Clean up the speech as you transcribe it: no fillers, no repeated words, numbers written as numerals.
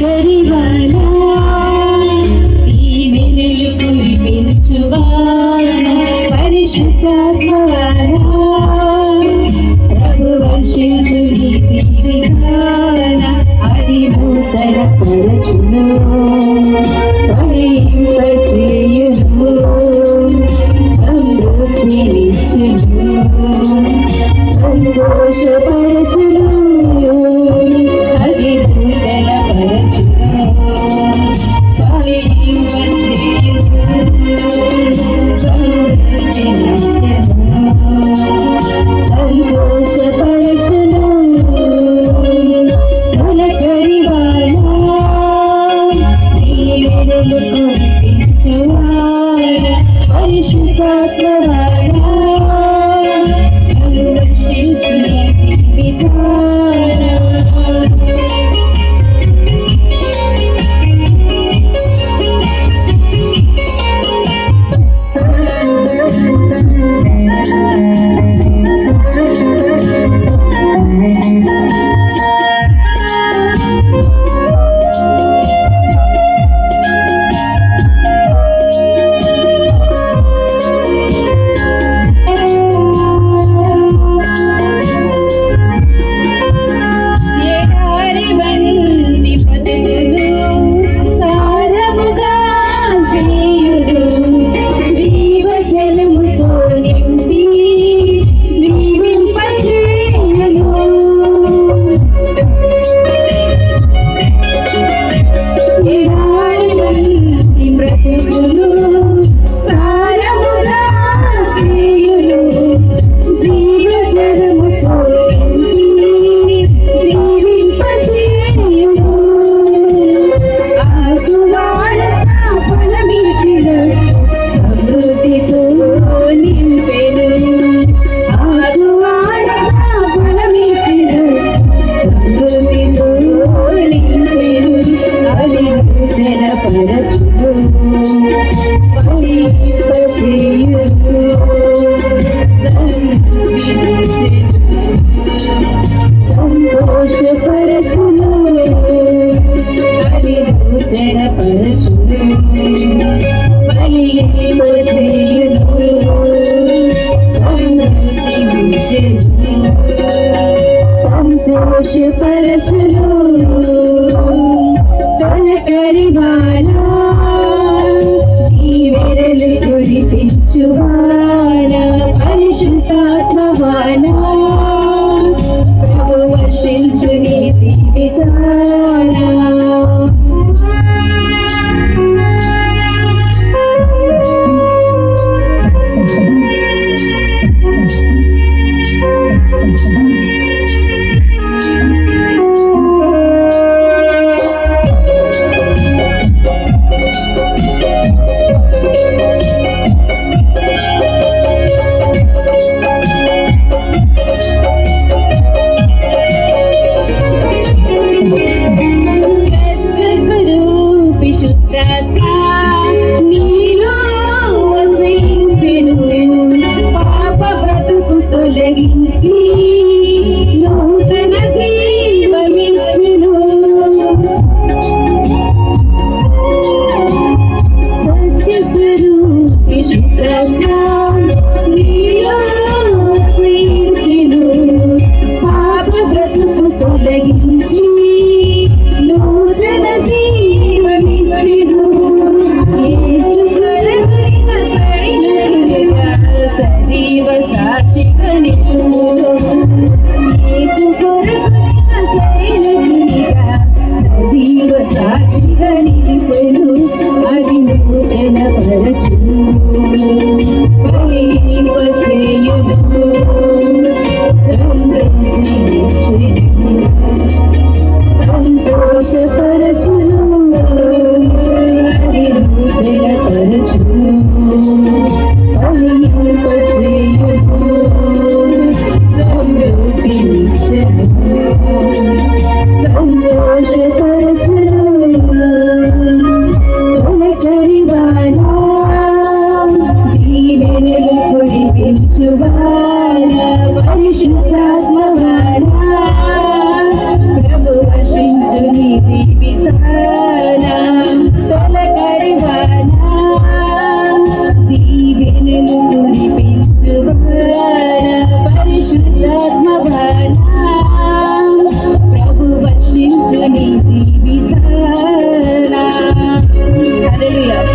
తొలకరివానా ఈ వెలుగు కురిపించువానా పరిశుద్ధాత్మవానా ప్రభు వర్షించు నీ జీవితాన అది నూతన పరచును ఫలింపచేయును సమృద్ధినిచ్చును సంతోషపరచును అది నూతన పరచును ఫలింపచేయును సమృద్ధినిచ్చును సంతోషపరచును తొలకరివానా నీ వెలుగు కురిపించువానా పరిశుద్ధాత్మవానా నన్ను రక్షించు నీ జీవితాన సంతోషపరచును అది నూతన పరచును ఫలింపచేయును సమృద్ధినిచ్చును సంతోషపరచును తొలకరివానా నీ వెలుగు కురిపించువానా పరిశుద్ధాత్మవానా ప్రభు వర్షించు నీ జీవితాన నీలో వసించెను పాప బ్రతుకు తొలగించి నూతన జీవమిచ్చెను సత్యస్వరూపి శుద్ధంగా నీలో వసించెను పాప బ్రతుకు తొలగించి నూతన జీవమిచ్చెను హల్లెలూయా.